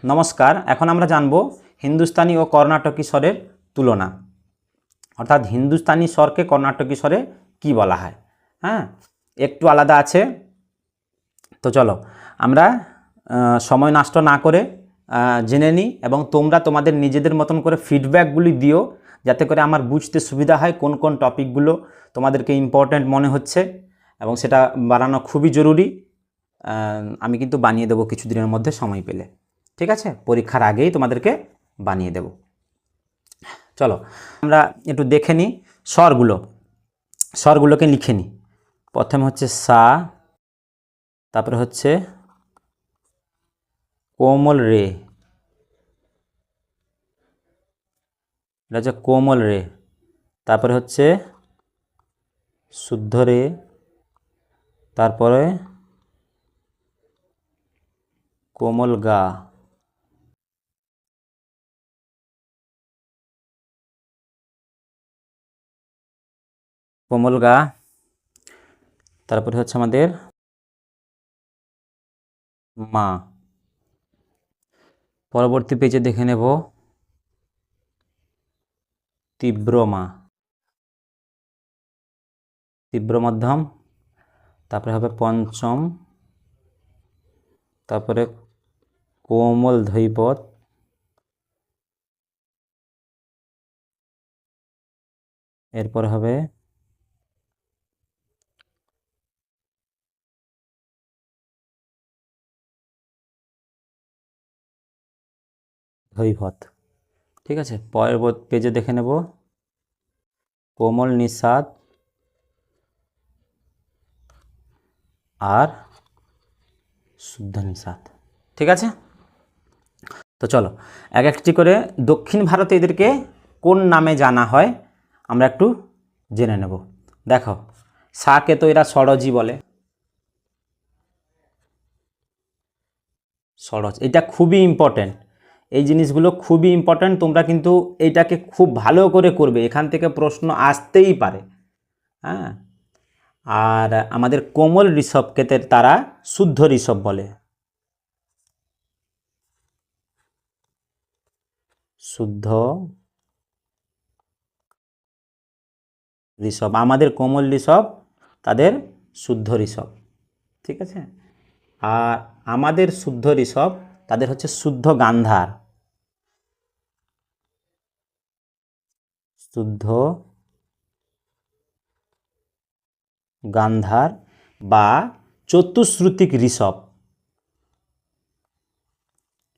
নমস্কার, এখন আমরা জানব হিন্দুস্তানি ও কর্ণাটকী স্বরের তুলনা, অর্থাৎ হিন্দুস্তানি স্বরকে কর্ণাটকী স্বরে কি বলা হয়। হ্যাঁ, একটু আলাদা আছে। তো চলো আমরা সময় নষ্ট না করে জেনে নিই, এবং তোমরা তোমাদের নিজেদের মতন করে ফিডব্যাকগুলি দিও, যাতে করে আমার বুঝতে সুবিধা হয় কোন কোন টপিকগুলো তোমাদেরকে ইম্পর্ট্যান্ট মনে হচ্ছে, এবং সেটা বানানো খুবই জরুরি। আমি কিন্তু বানিয়ে দেবো কিছুদিনের মধ্যে সময় পেলে, ঠিক আছে? পরীক্ষার আগেই তোমাদেরকে বানিয়ে দেব। চলো আমরা একটু দেখে নিই স্বরগুলোকে লিখে নিই। প্রথমে হচ্ছে সা, তারপরে হচ্ছে কোমল রে, এটা হচ্ছে কোমল রে, তারপরে হচ্ছে শুদ্ধ রে, তারপরে কোমল গা, কোমল গা, তারপরে হচ্ছে আমাদের মা। পরবর্তী পেজে দেখে নেব তীব্র মা, তীব্র মধ্যম, তারপরে হবে পঞ্চম, তারপরে কোমল ধৈবত, এরপর হবে ধৈবত। ঠিক আছে, পরের পেজে দেখে নেব কোমল নিষাদ আর শুদ্ধ নিষাদ। ঠিক আছে, তো চলো এক একটি করে দক্ষিণ ভারতে এদেরকে কোন নামে জানা হয় আমরা একটু জেনে নেব। দেখো, সাকে তো এরা ষড়জি বলে, ষড়জ, এটা খুবই ইম্পর্ট্যান্ট। এই জিনিসগুলো খুবই ইম্পর্ট্যান্ট, তোমরা কিন্তু এইটাকে খুব ভালো করে করবে, এখান থেকে প্রশ্ন আসতেই পারে। হ্যাঁ, আর আমাদের কোমল ঋষভকে তারা শুদ্ধ ঋষভ বলে, শুদ্ধ ঋষভ। আমাদের কোমল ঋষভ, তাদের শুদ্ধ ঋষভ। ঠিক আছে, আর আমাদের শুদ্ধ ঋষভ, তাদের হচ্ছে শুদ্ধ গান্ধার, শুদ্ধ গান্ধার বা চতুশ্রুতিক ঋষভ,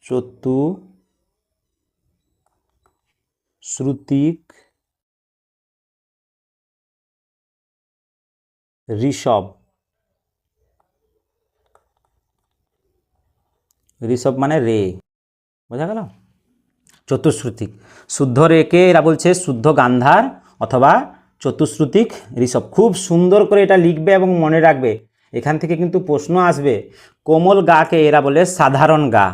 চতুশ্রুতিক ঋষভ। ঋষভ মানে রে, বোঝা গেল? চতুশ্রুতিক, শুদ্ধ রেকে এরা বলছে শুদ্ধ গান্ধার অথবা চতুশ্রুতিক ঋষভ। খুব সুন্দর করে এটা লিখবে এবং মনে রাখবে, এখান থেকে কিন্তু প্রশ্ন আসবে। কোমল গাকে এরা বলে সাধারণ গা,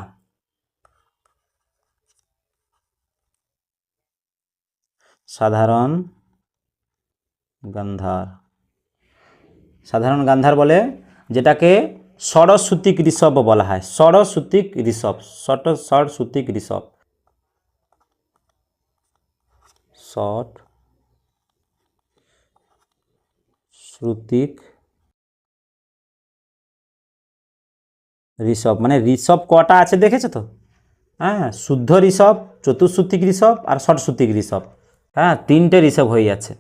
সাধারণ গান্ধার, সাধারণ গান্ধার বলে, যেটাকে ষড়শ্রুতিক ঋষভ বলা হয়, ষড়শ্রুতিক ঋষভ, ষড়শ্রুতিক ঋষভ, ষড়শ্রুতিক ঋষভ। মানে ঋষভ কটা আছে দেখেছো তো? হ্যাঁ, শুদ্ধ ঋষভ, চতুশ্রুতিক ঋষভ আর ষড়শ্রুতিক ঋষভ। হ্যাঁ, তিনটে ঋষভ হয়ে যাচ্ছে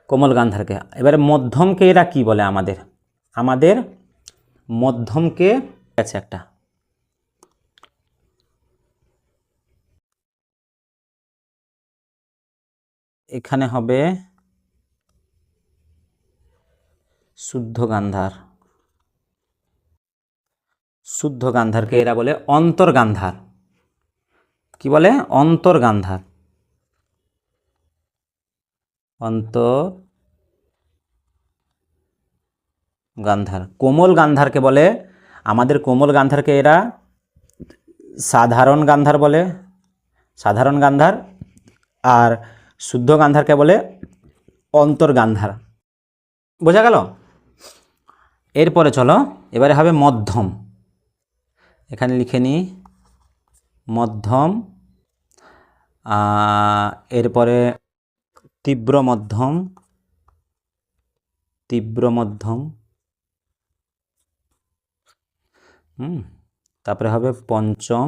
কোমল গান্ধারকে। এবারে মধ্যমকে এরা কি বলে? আমাদের মধ্যমকে আছে একটা, এখানে হবে শুদ্ধ গান্ধার, শুদ্ধ গান্ধারকে এরা বলে অন্তর্গান্ধার। কি বলে? অন্তর্গান্ধার, অন্তর্গান্ধার। কোমল গান্ধারকে বলে, আমাদের কোমল গান্ধারকে এরা সাধারণ গান্ধার বলে, সাধারণ গান্ধার, আর শুদ্ধ গান্ধারকে বলে অন্তর্গান্ধার। বোঝা গেল? এরপরে চলো এবারে হবে মধ্যম। এখানে লিখে নিই মধ্যম, এরপরে তীব্র মধ্যম, তীব্র মধ্যম, তারপরে হবে পঞ্চম,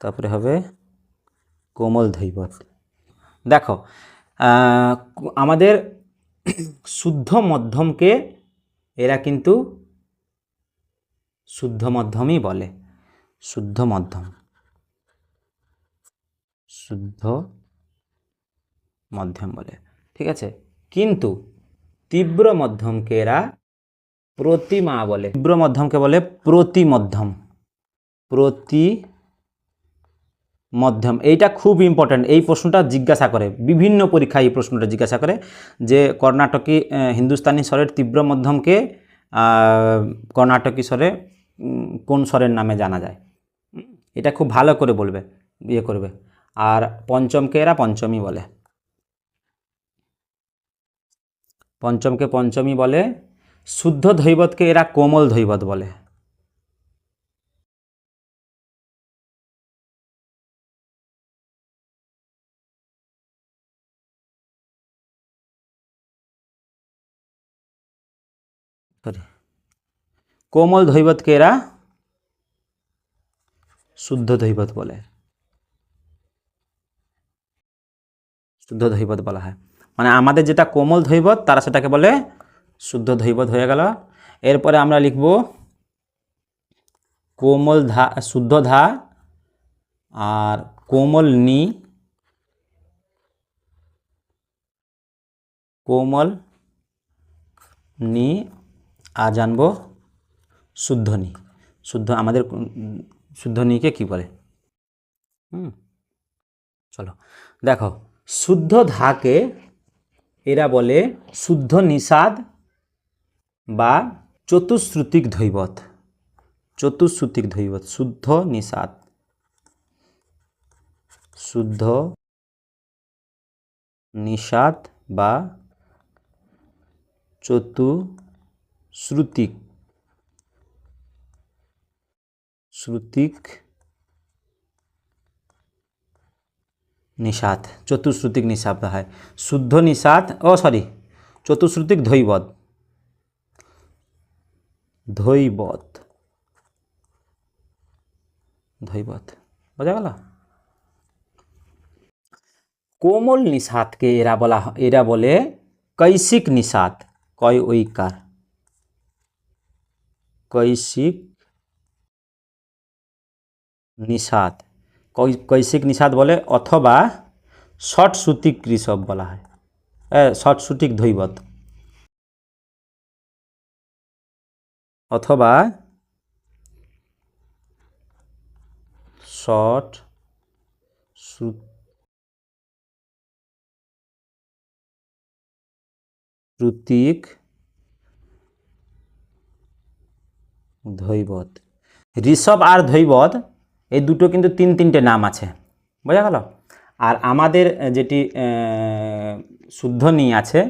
তারপরে হবে কোমল ধৈবত। দেখো আমাদের শুদ্ধ মধ্যমকে এরা কিন্তু শুদ্ধ মধ্যমই বলে, শুদ্ধ মধ্যম, শুদ্ধ মধ্যম বলে, ঠিক আছে। কিন্তু তীব্র মধ্যমকে এরা প্রতিমা বলে, তীব্র মধ্যমকে বলে প্রতি মধ্যম, প্রতি মধ্যম। এইটা খুব ইম্পর্ট্যান্ট, এই প্রশ্নটা জিজ্ঞাসা করে বিভিন্ন পরীক্ষায়, এই প্রশ্নটা জিজ্ঞাসা করে যে কর্ণাটকী হিন্দুস্তানি স্বরের তীব্র মধ্যমকে কর্ণাটকী স্বরে কোন স্বরের নামে জানা যায়, এটা খুব ভালো করে বলবে, ইয়ে করবে। আর পঞ্চমকে এরা পঞ্চমী বলে, পঞ্চমকে পঞ্চমী বলে। শুদ্ধ ধৈবতকে এরা কোমল ধৈবত বলে। কোমল ধৈবতকে এরা শুদ্ধ ধৈবত বলে, শুদ্ধ ধৈবত বলা হয়। মানে আমাদের যেটা কোমল ধৈবত তারা সেটাকে বলে শুদ্ধ ধৈবত হয়ে গেল। এরপরে আমরা লিখব কোমল ধা, শুদ্ধ ধা, আর কোমল নি, কোমল নি, আর জানবো শুদ্ধ নি। শুদ্ধ আমাদের শুদ্ধ নিকে কি বলে, চলো দেখো। শুদ্ধ ধাকে এরা বলে শুদ্ধ নিষাদ বা চতুশ্রুতিক ধৈবত, চতুশ্রুতিক ধৈবত, শুদ্ধ নিষাদ, শুদ্ধ নিষাদ বা চতুশ্রুতিক, শ্রুতিক নিষাদ, চতুশ্রুতিক নিষাদ হয়। শুদ্ধ নিষাদ, চতুশ্রুতিক ধৈবত, ধৈবত, ধৈবত, বোঝা গেল। কোমল নিষাদকে এরা বলে কৈশিক নিষাদ, কয় ঐকার, কৈশিক নিষাদ, কৈশিক নিষাদ বলে, অথবা ষটশ্রুতিক ঋষভ বলা হয়, ষটশ্রুতিক ধৈবত, অথবা ষটশ্রুতিক ধৈবত। ঋষভ আর ধৈবত এই দুটো কিন্তু তিনটে নাম আছে, বোঝা গেল। আর আমাদের যেটি শুদ্ধ নি আছে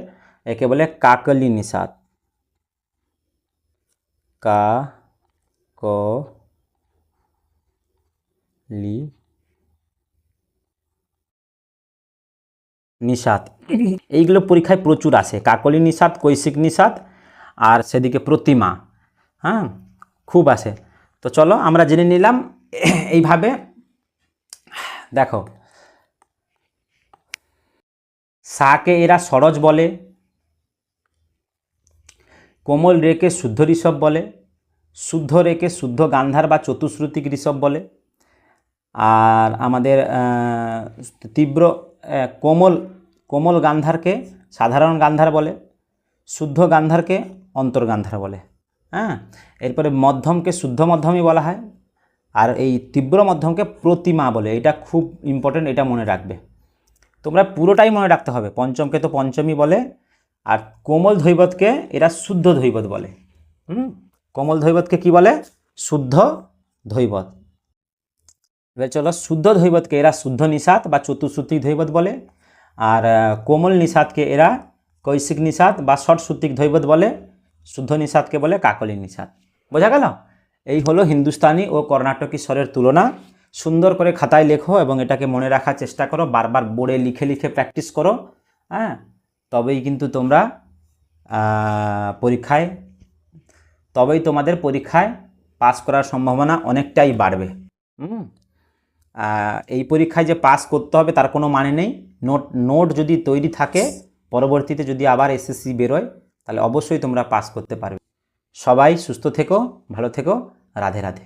একে বলে কাকলি নিষাদ, কাকলি নিষাদ। এইগুলো পরীক্ষায় প্রচুর আসে, কাকলি নিষাদ, কৈশিক নিষাদ, আর সেদিকে প্রতিমা, হ্যাঁ খুব আসে। তো চলো আমরা জেনে নিলাম এইভাবে। দেখো সাকে এরা সরজ বলে, কোমল রেকে শুদ্ধ ঋষভ বলে, শুদ্ধ রেকে শুদ্ধ গান্ধার বা চতুশ্রুতিক ঋষভ বলে, আর আমাদের তীব্র কোমল গান্ধারকে সাধারণ গান্ধার বলে, শুদ্ধ গান্ধারকে অন্তর্গান্ধার বলে, হ্যাঁ। এরপরে মধ্যমকে শুদ্ধ মধ্যমই বলা হয়, আর এই তীব্র মধ্যমকে প্রতিমা বলে। এটা খুব ইম্পর্টেন্ট, এটা মনে রাখবে, তোমরা পুরোটাই মনে রাখতে হবে। পঞ্চমকে তো পঞ্চমী বলে, আর কোমল ধৈবতকে এরা শুদ্ধ ধৈবত বলে। কোমল ধৈবতকে কি বলে, শুদ্ধ ধৈবত। এবার চলো, শুদ্ধ ধৈবতকে এরা শুদ্ধ নিষাদ বা চতুশ্রুতিক ধৈবত বলে, আর কোমল নিষাদকে এরা কৈশিক নিষাদ বা ষটশ্রুতিক ধৈবত বলে, শুদ্ধ নিষাদকে বলে কাকলি নিষাদ। বোঝা গেল। এই হলো হিন্দুস্তানি ও কর্ণাটকী স্বরের তুলনা। সুন্দর করে খাতায় লেখো এবং এটাকে মনে রাখার চেষ্টা করো, বারবার বোর্ডে লিখে লিখে প্র্যাকটিস করো। হ্যাঁ, তবেই কিন্তু তোমরা তোমাদের পরীক্ষায় পাস করার সম্ভাবনা অনেকটাই বাড়বে। এই পরীক্ষায় যে পাস করতে হবে তার কোনো মানে নেই। নোট যদি তৈরি থাকে, পরবর্তীতে যদি আবার এসএসসি বেরোয়, তাহলে অবশ্যই তোমরা পাস করতে পারবে। সবাই সুস্থ থেকো, ভালো থেকো, রাধে রাধে।